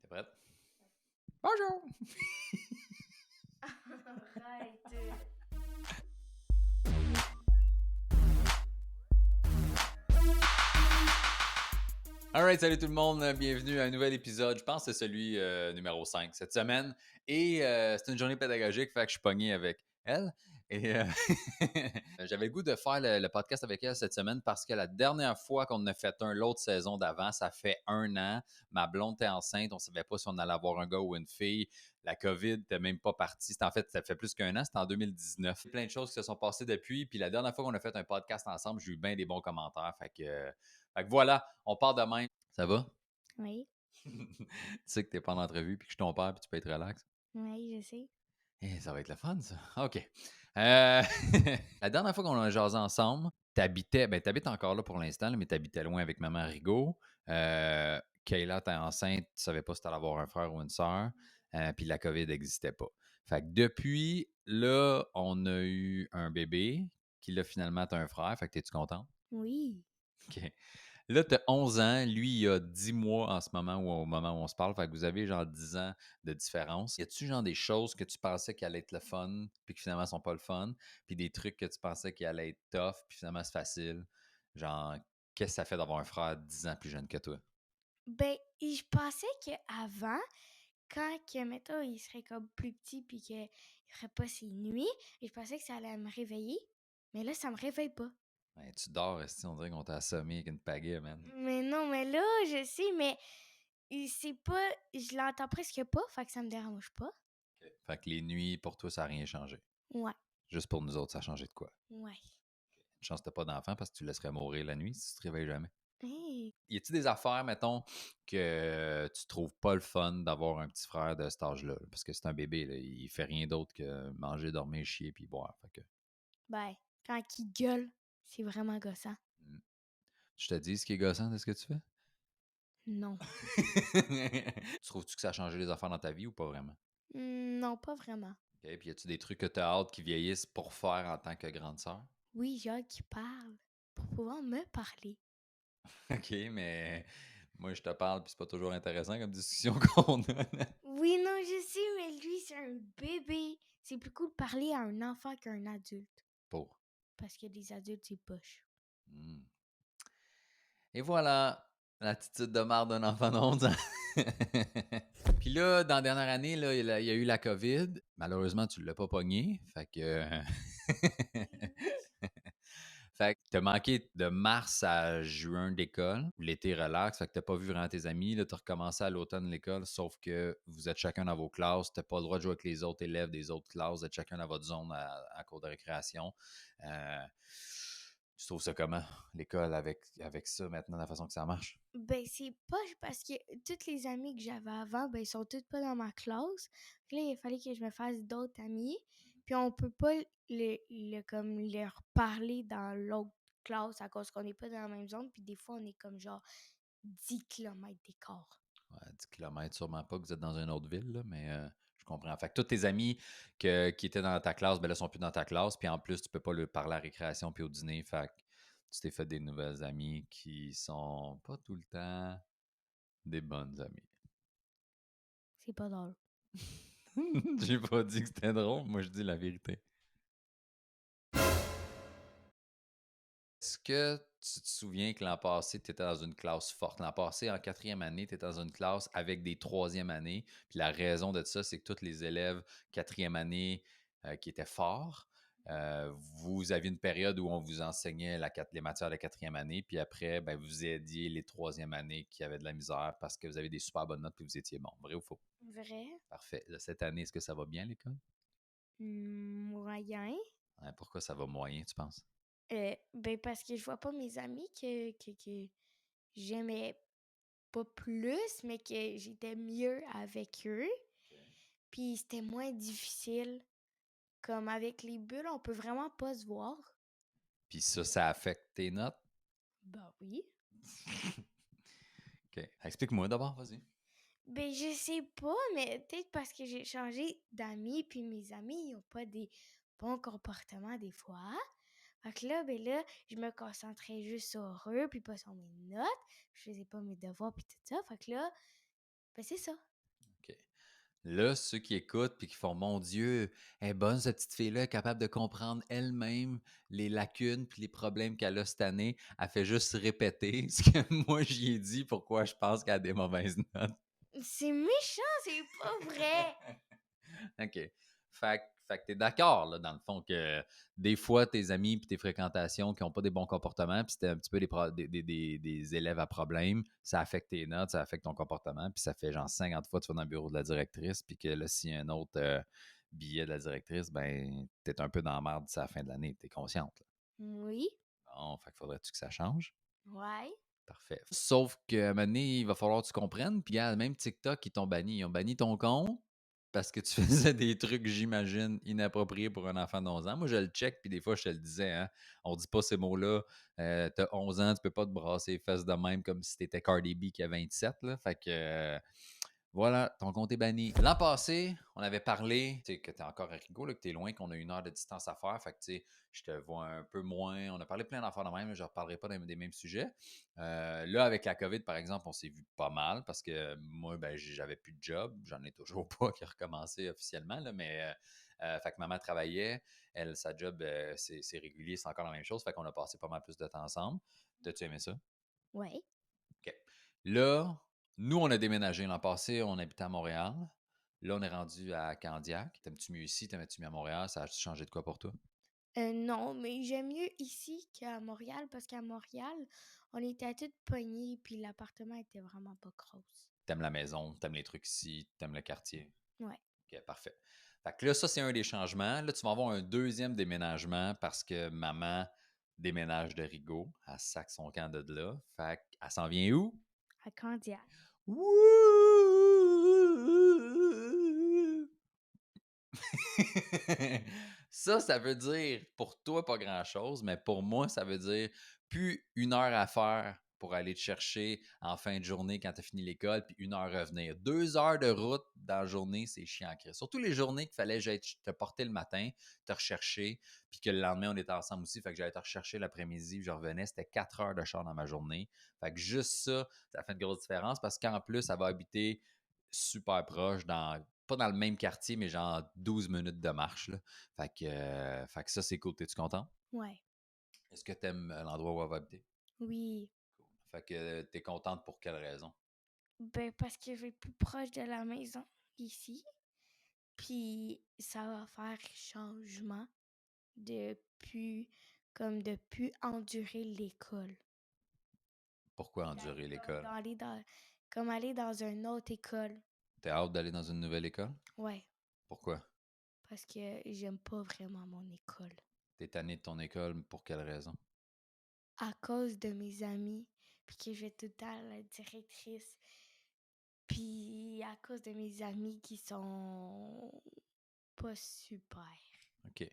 T'es prête? Bonjour! Arrête. Alright, salut tout le monde, bienvenue à un nouvel épisode. Je pense que c'est celui numéro 5 cette semaine. Et c'est une journée pédagogique, fait que je suis pogné avec elle. Et j'avais le goût de faire le podcast avec elle cette semaine parce que la dernière fois qu'on en a fait l'autre saison d'avant, ça fait 1 an. Ma blonde était enceinte, on ne savait pas si on allait avoir un gars ou une fille. La COVID n'était même pas partie. En fait, ça fait plus qu'un an, c'était en 2019. Il y a plein de choses qui se sont passées depuis. Puis la dernière fois qu'on a fait un podcast ensemble, j'ai eu bien des bons commentaires. Fait que voilà, on part de même. Ça va? Oui, Tu sais que t'es pas en entrevue puis que je suis ton père puis tu peux être relax. oui, je sais. Ça va être le fun, ça. OK. La dernière fois qu'on a jasé ensemble, t'habites encore là pour l'instant, là, mais t'habitais loin avec maman Rigaud. Kayla, t'es enceinte, tu savais pas si t'allais avoir un frère ou une sœur. Puis la COVID n'existait pas. Fait que depuis là, on a eu un bébé qui là finalement t'as un frère. Fait que t'es-tu content? Oui. OK. Là, tu as 11 ans. Lui, il a 10 mois en ce moment ou au moment où on se parle. Fait que vous avez genre 10 ans de différence. Y a-tu genre des choses que tu pensais qu'elles allaient être le fun, puis qui finalement sont pas le fun, puis des trucs que tu pensais qu'ils allaient être tough, puis finalement c'est facile? Genre, qu'est-ce que ça fait d'avoir un frère 10 ans plus jeune que toi? Ben, je pensais qu'avant, quand que, mettons, il serait comme plus petit puis qu'il ferait pas ses nuits, je pensais que ça allait me réveiller. Mais là, ça me réveille pas. Ouais, tu dors, esti, on dirait qu'on t'a assommé avec une pagaie, man. Mais non, mais là, je sais, mais c'est pas. Je l'entends presque pas, fait que ça me dérange pas. OK. Fait que les nuits, pour toi, ça n'a rien changé. Ouais, Juste pour nous autres, ça a changé de quoi? ouais. Une chance que t'as pas d'enfant parce que tu laisserais mourir la nuit si tu te réveilles jamais. Hey. Y a-t-il des affaires, mettons, que tu trouves pas le fun d'avoir un petit frère de cet âge-là? Parce que c'est un bébé, là, il fait rien d'autre que manger, dormir, chier puis boire. Fait que, Ben, quand il gueule, c'est vraiment gossant. hmm. Je te dis ce qui est gossant de ce que tu fais? Non. Tu trouves-tu que ça a changé les affaires dans ta vie ou pas vraiment? Non, pas vraiment. OK, puis y a-tu des trucs que tu as hâte qui vieillissent pour faire en tant que grande sœur? Oui, j'ai hâte qu'il parle pour pouvoir me parler. OK, mais moi, je te parle puis c'est pas toujours intéressant comme discussion qu'on a. Oui, non, je sais, mais lui, c'est un bébé. C'est plus cool de parler à un enfant qu'à un adulte. Pour. Parce que les adultes, c'est poche. Hmm. Et voilà, l'attitude de marde d'un enfant de 11 ans. Puis là, dans la dernière année, là, il y a eu la COVID. Malheureusement, tu ne l'as pas pogné. Fait que. Fait que t'as manqué de mars à juin d'école. L'été relax. Fait que t'as pas vu vraiment tes amis. Là, t'as recommencé à l'automne l'école, sauf que vous êtes chacun dans vos classes. T'as pas le droit de jouer avec les autres élèves des autres classes. Vous êtes chacun dans votre zone à cours de récréation. Euh, tu trouves ça comment, l'école, avec ça maintenant, la façon que ça marche? Ben, c'est poche parce que toutes les amis que j'avais avant, ben, ils sont toutes pas dans ma classe. Puis là, il fallait que je me fasse d'autres amis. Puis on peut pas comme leur parler dans l'autre classe à cause qu'on n'est pas dans la même zone. Puis des fois, on est comme genre 10 kilomètres d'écart. Ouais, 10 km, sûrement pas que vous êtes dans une autre ville, là, mais je comprends. Fait que tous tes amis qui étaient dans ta classe, ben là, sont plus dans ta classe. Puis en plus, tu peux pas leur parler à la récréation puis au dîner. Fait que tu t'es fait des nouvelles amies qui sont pas tout le temps des bonnes amies. C'est pas drôle. J'ai pas dit que c'était drôle, moi je dis la vérité. Est-ce que tu te souviens que l'an passé, tu étais dans une classe forte? L'an passé, en quatrième année, tu étais dans une classe avec des troisième années. Puis la raison de ça, c'est que tous les élèves quatrième année qui étaient forts, vous aviez une période où on vous enseignait les matières de quatrième année, puis après, ben, vous aidiez les troisième années qui avaient de la misère parce que vous avez des super bonnes notes puis vous étiez bon. Vrai ou faux? Vrai? Parfait. Là, cette année, est-ce que ça va bien à l'école? Moyen. Ouais, pourquoi ça va moyen, tu penses? Ben parce que je vois pas mes amis que j'aimais pas plus, mais que j'étais mieux avec eux. Puis c'était moins difficile. Comme avec les bulles, on peut vraiment pas se voir. Puis ça affecte tes notes? Ben oui. OK. Explique-moi d'abord, vas-y. Ben je sais pas, mais peut-être parce que j'ai changé d'amis, puis mes amis, ils ont pas des bons comportements des fois. Fait que là, ben là, je me concentrais juste sur eux, puis pas sur mes notes. Je faisais pas mes devoirs, puis tout ça. Fait que là, ben c'est ça. Là, ceux qui écoutent puis qui font mon Dieu, elle est bonne, cette petite fille-là, elle est capable de comprendre elle-même les lacunes puis les problèmes qu'elle a cette année. Elle fait juste répéter ce que moi j'y ai dit, pourquoi je pense qu'elle a des mauvaises notes. C'est méchant, c'est pas vrai. OK. Fait que t'es d'accord, là, dans le fond, que des fois, tes amis puis tes fréquentations qui n'ont pas des bons comportements, puis c'était un petit peu des élèves à problème, ça affecte tes notes, ça affecte ton comportement, puis ça fait genre 50 fois que tu vas dans le bureau de la directrice, puis que là, s'il y a un autre billet de la directrice, ben, t'es un peu dans la merde d'ici la fin de l'année, t'es consciente, là. Oui, Bon, fait que faudrait-tu que ça change? ouais. Parfait. Sauf qu'à un moment donné, il va falloir que tu comprennes. Puis, regarde, même TikTok, ils t'ont banni. Ils ont banni ton compte parce que tu faisais des trucs, j'imagine, inappropriés pour un enfant de 11 ans. Moi, je le check, puis des fois, je te le disais, hein, on dit pas ces mots-là. T'as 11 ans, tu peux pas te brasser les fesses de même comme si t'étais Cardi B qui a 27, là. Fait que, voilà, ton compte est banni. L'an passé, on avait parlé, tu sais, que tu es encore à Rigaud, là, que tu es loin, qu'on a 1 heure de distance à faire. Fait que, tu sais, je te vois un peu moins. On a parlé plein d'affaires de même, je ne reparlerai pas des mêmes sujets. Là, avec la COVID, par exemple, on s'est vu pas mal parce que moi, ben, j'avais plus de job. J'en ai toujours pas qui a recommencé officiellement, là, mais fait que maman travaillait. Elle, sa job, c'est régulier, c'est encore la même chose. Fait qu'on a passé pas mal plus de temps ensemble. T'as-tu aimé ça? Ouais. OK. Là, nous, on a déménagé l'an passé, on habitait à Montréal. Là, on est rendu à Candiac. T'aimes-tu mieux ici? T'aimes-tu mieux à Montréal? Ça a changé de quoi pour toi? Non, mais j'aime mieux ici qu'à Montréal parce qu'à Montréal, on était toutes pognées puis l'appartement était vraiment pas grosse. T'aimes la maison, t'aimes les trucs ici, t'aimes le quartier. Ouais. OK, parfait. Fait que là, ça, c'est un des changements. Là, tu vas avoir un deuxième déménagement parce que maman déménage de Rigaud. Elle sac son camp de là. Fait qu'elle s'en vient où? À Candiac. Wouh! Ça veut dire pour toi pas grand-chose, mais pour moi, ça veut dire plus 1 heure à faire pour aller te chercher en fin de journée quand tu as fini l'école, puis 1 heure revenir. 2 heures de route dans la journée, c'est chiant, Chris. Surtout les journées qu'il fallait que j'aille te porter le matin, te rechercher, puis que le lendemain, on était ensemble aussi, fait que j'allais te rechercher l'après-midi, puis je revenais. C'était 4 heures de char dans ma journée. Fait que juste ça, ça fait une grosse différence parce qu'en plus, ça va habiter super proche pas dans le même quartier, mais genre 12 minutes de marche, là. Fait que ça, c'est cool. T'es-tu content? Ouais. Est-ce que t'aimes l'endroit où elle va habiter? Oui. Fait que t'es contente pour quelle raison? Ben parce que je vais plus proche de la maison ici. Puis ça va faire changement de plus de plus endurer l'école. Pourquoi Puis endurer d'aller l'école? comme aller dans une autre école. T'es hâte d'aller dans une nouvelle école? Ouais. Pourquoi? Parce que j'aime pas vraiment mon école. T'es tanné de ton école, pour quelle raison? À cause de mes amis, puis que je vais tout le temps à la directrice. Puis à cause de mes amis qui sont pas super. OK.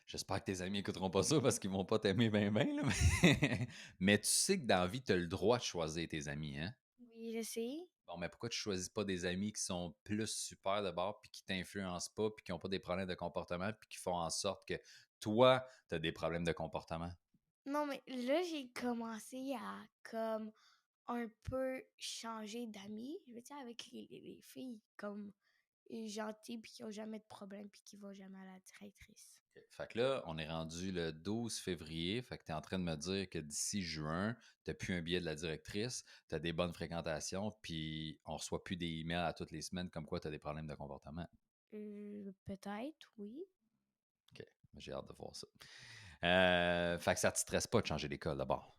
J'espère que tes amis écouteront pas ça parce qu'ils vont pas t'aimer bien, bien, là. Mais... mais tu sais que dans la vie, t'as le droit de choisir tes amis, hein? Oui, je sais. Bon, mais pourquoi tu choisis pas des amis qui sont plus super de bord, puis qui t'influencent pas, puis qui n'ont pas des problèmes de comportement, puis qui font en sorte que toi, tu as des problèmes de comportement? Non, mais là, j'ai commencé à comme un peu changer d'amis. Je veux dire, avec les filles comme gentilles puis qui ont jamais de problème puis qui vont jamais à la directrice. OK. Fait que là, on est rendu le 12 février. Fait que tu es en train de me dire que d'ici juin, tu n'as plus un billet de la directrice, tu as des bonnes fréquentations, puis on reçoit plus des emails à toutes les semaines comme quoi tu as des problèmes de comportement. Peut-être, oui. OK. J'ai hâte de voir ça. Fait que ça te stresse pas de changer d'école d'abord.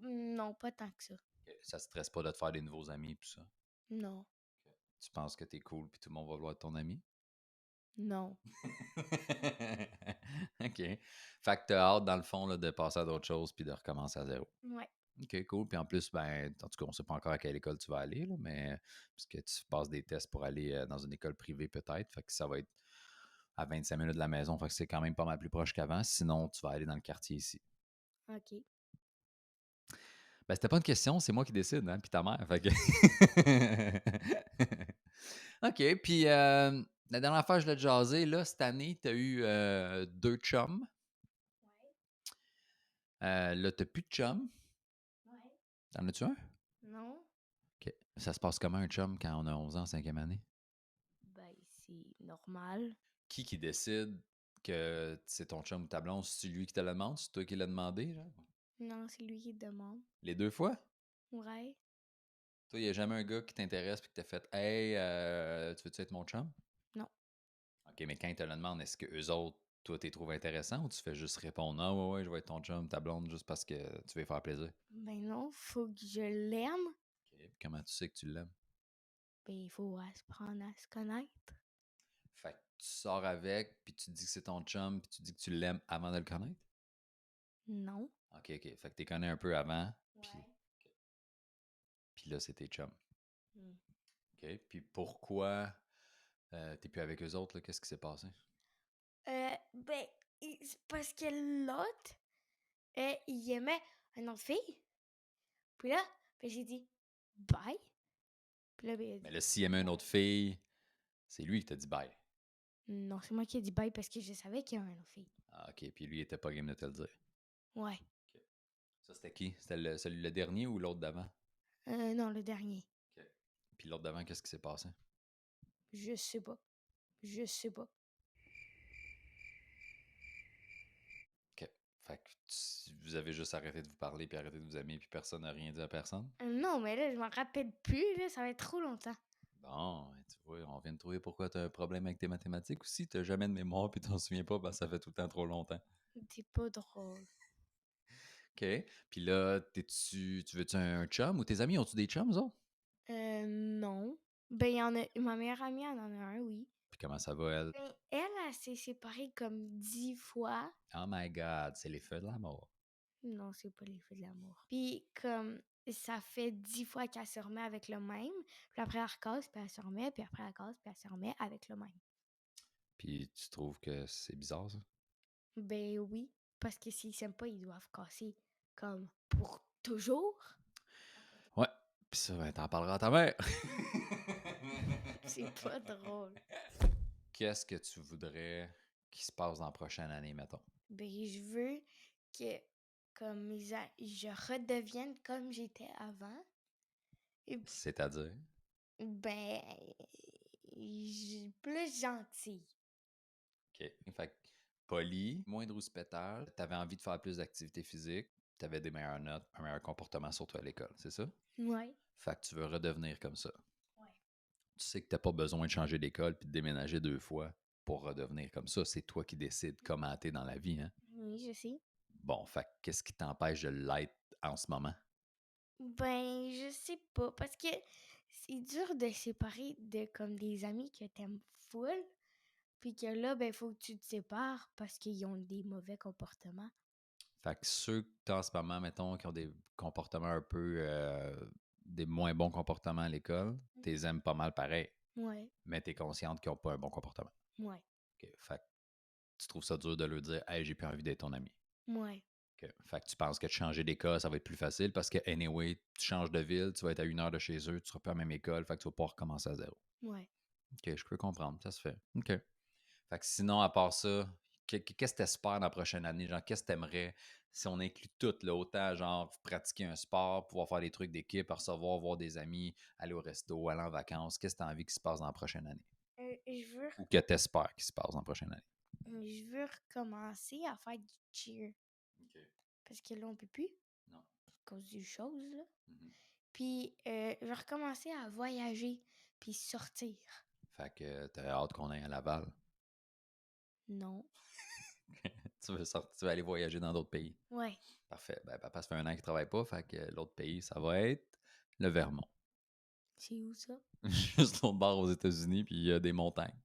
Non, pas tant que ça. OK. Ça te stresse pas de te faire des nouveaux amis, tout ça. Non, Tu penses que tu es cool, puis tout le monde va vouloir être ton ami? non. OK. Fait que t'as hâte, dans le fond, là, de passer à d'autres choses puis de recommencer à zéro. Ouais. OK, cool. Puis en plus, ben, en tout cas, on sait pas encore à quelle école tu vas aller, là, mais puisque tu passes des tests pour aller dans une école privée, peut-être. Fait que ça va être à 25 minutes de la maison. Fait que c'est quand même pas mal plus proche qu'avant. Sinon, tu vas aller dans le quartier ici. OK. Ben, c'était pas une question, c'est moi qui décide, hein, puis ta mère. Fait que... OK, puis la dernière fois que je l'ai jasé, là, cette année, tu as eu 2 chums. Ouais. Là, t'as plus de chum. Ouais. T'en as-tu un? Non. OK. Ça se passe comment un chum quand on a 11 ans en cinquième année? c'est normal. Qui décide que c'est ton chum ou ta blonde? C'est lui qui te le demande? C'est toi qui l'as demandé, genre? Non, c'est lui qui demande. Les 2 fois? Ouais. Toi, il n'y a jamais un gars qui t'intéresse et qui t'a fait Hey, tu veux-tu être mon chum? Non. OK, mais quand ils te le demandent, est-ce que eux autres, toi, t'es trouves intéressant ou tu fais juste répondre Ah ouais, ouais, je vais être ton chum, ta blonde, juste parce que tu veux lui faire plaisir? Ben non, faut que je l'aime. OK. Puis comment tu sais que tu l'aimes? Ben, il faut apprendre à se connaître. Fait que tu sors avec, puis tu dis que c'est ton chum, puis tu dis que tu l'aimes avant de le connaître? Non. OK, OK. Fait que tu connais un peu avant, puis Ouais. puis là, c'est tes chums. Mm. OK. Puis pourquoi t'es plus avec eux autres, là? Qu'est-ce qui s'est passé? Ben, c'est parce que l'autre, il aimait une autre fille. Puis là, ben, j'ai dit bye. Puis là, ben, il a Mais dit là, s'il aimait une autre fille, c'est lui qui t'a dit bye. non, c'est moi qui ai dit bye parce que je savais qu'il y avait une autre fille. Ah, OK. Puis lui, il était pas game de te le dire. Ouais. OK. Ça, c'était qui? C'était le dernier ou l'autre d'avant? Non, le dernier. OK. Puis l'autre d'avant, qu'est-ce qui s'est passé? Je sais pas. Je sais pas. OK. Fait que vous avez juste arrêté de vous parler puis arrêté de vous aimer puis personne n'a rien dit à personne? Non, mais là, je m'en rappelle plus, là, ça va être trop longtemps. Bon, ben, tu vois, on vient de trouver pourquoi t'as un problème avec tes mathématiques aussi. T'as jamais de mémoire puis t'en souviens pas parce que ça fait tout le temps trop longtemps. C'est pas drôle. OK. Puis là, tu veux-tu un chum ou tes amis ont-tu des chums, eux autres? Non. Ben, il y en a. Ma meilleure amie en a un, oui. Puis comment ça va, elle? Ben, elle s'est séparée comme 10 fois. Oh my God, c'est les feux de l'amour. Non, c'est pas les feux de l'amour. Puis, comme, ça fait 10 fois qu'elle se remet avec le même. Puis après, elle recasse, puis elle se remet, puis après, elle casse, puis elle se remet avec le même. Puis tu trouves que c'est bizarre, ça? Ben oui, parce que s'ils s'aiment pas, ils doivent casser comme pour toujours. Ouais. Puis ça, ben, t'en parleras à ta mère. C'est pas drôle. Qu'est-ce que tu voudrais qu'il se passe dans la prochaine année, mettons? Ben, je veux que comme je redevienne comme j'étais avant. Et C'est-à-dire? ben, plus gentille. OK. Fait que poli, moins de rouspétage, t'avais envie de faire plus d'activité physique, t'avais des meilleures notes, un meilleur comportement surtout à l'école, c'est ça? Ouais. Fait que tu veux redevenir comme ça. Ouais. Tu sais que t'as pas besoin de changer d'école puis de déménager 2 fois pour redevenir comme ça. C'est toi qui décides comment t'es dans la vie, hein? Oui, je sais. Bon, fait que qu'est-ce qui t'empêche de l'être en ce moment? Ben, je sais pas, parce que c'est dur de séparer de comme des amis que t'aimes full, puis que là, ben, faut que tu te sépares parce qu'ils ont des mauvais comportements. Fait que ceux que t'as en ce moment, mettons, qui ont des comportements un peu... des moins bons comportements à l'école, t'es aimes pas mal pareil, Ouais, mais t'es consciente qu'ils ont pas un bon comportement. ouais, OK. Fait que tu trouves ça dur de leur dire Hey, j'ai plus envie d'être ton ami. ouais, OK. Fait que tu penses que de changer d'école, ça va être plus facile parce que, anyway, tu changes de ville, tu vas être à 1 heure de chez eux, tu seras plus à la même école, fait que tu vas pouvoir recommencer à zéro. ouais. OK, je peux comprendre, ça se fait. OK. Fait que sinon, à part ça, qu'est-ce que tu espères dans la prochaine année? Genre, qu'est-ce que tu aimerais si on inclut tout, là, autant genre pratiquer un sport, pouvoir faire des trucs d'équipe, recevoir, voir des amis, aller au resto, aller en vacances? Qu'est-ce que tu as envie qu'il se passe dans la prochaine année? Je veux, Ou que tu espères qu'il se passe dans la prochaine année? je veux recommencer à faire du cheer, OK. parce que là, on peut plus, Non. à cause du chose, là. Mhm. Puis, je veux recommencer à voyager, puis sortir. Fait que t'as hâte qu'on aille à Laval. Non. Tu veux sortir, tu veux aller voyager dans d'autres pays. Ouais. Parfait. Ben, papa, ça fait 1 an qu'il travaille pas, fait que l'autre pays, ça va être le Vermont. C'est où ça? Juste l'autre bord aux États-Unis, puis il y a des montagnes.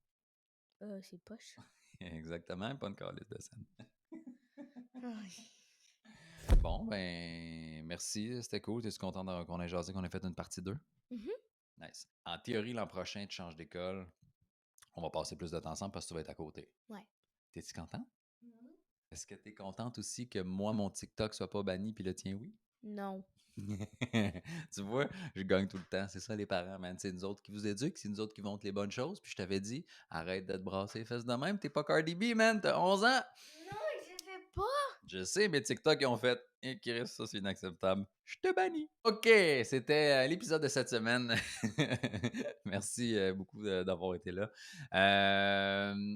C'est poche. Exactement, pas une calice de scène. Ai. Bon, ben, merci, c'était cool. T'es-tu content qu'on ait jasé, qu'on ait fait une partie 2? Mhm. Nice. En théorie, l'an prochain, tu changes d'école. On va passer plus de temps ensemble parce que tu vas être à côté. Ouais. T'es-tu content? Mhm. Est-ce que t'es contente aussi que moi, mon TikTok soit pas banni puis le tien, oui? Non. Tu vois, je gagne tout le temps. C'est ça, les parents, man. C'est nous autres qui vous éduquent, c'est nous autres qui montrent les bonnes choses. Puis je t'avais dit, arrête de te brasser les fesses de même. T'es pas Cardi B, man. T'as 11 ans. Non, je fais pas! Je sais, mais TikTok, ils ont fait «Eh Chris, ça c'est inacceptable. Je te bannis». OK, c'était, l'épisode de cette semaine. Merci, beaucoup d'avoir été là.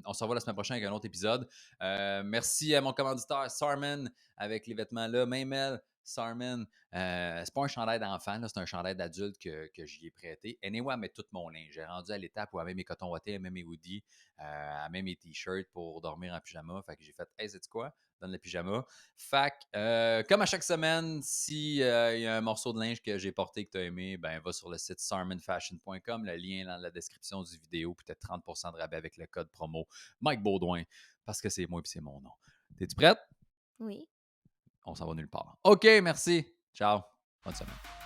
On se revoit la semaine prochaine avec un autre épisode. Merci à mon commanditaire Sarman avec les vêtements là. Même elle, Sarman, c'est pas un chandail d'enfant, là, c'est un chandail d'adulte que j'y ai prêté. Anyway, elle met tout mon linge. J'ai rendu à l'étape où elle met mes cotons wattés, elle met mes hoodies, elle met mes t-shirts pour dormir en pyjama. Fait que j'ai fait « Hey, sais-tu quoi? Donne le pyjama. » Fait que, comme à chaque semaine, s'il y a un morceau de linge que j'ai porté et que tu as aimé, ben va sur le site sarmanfashion.com. Le lien est dans la description du vidéo. Puis tu as 30% de rabais avec le code promo Mike Baudouin parce que c'est moi et c'est mon nom. T'es-tu prête? Oui. On s'en va nulle part. OK, merci. Ciao. Bonne semaine.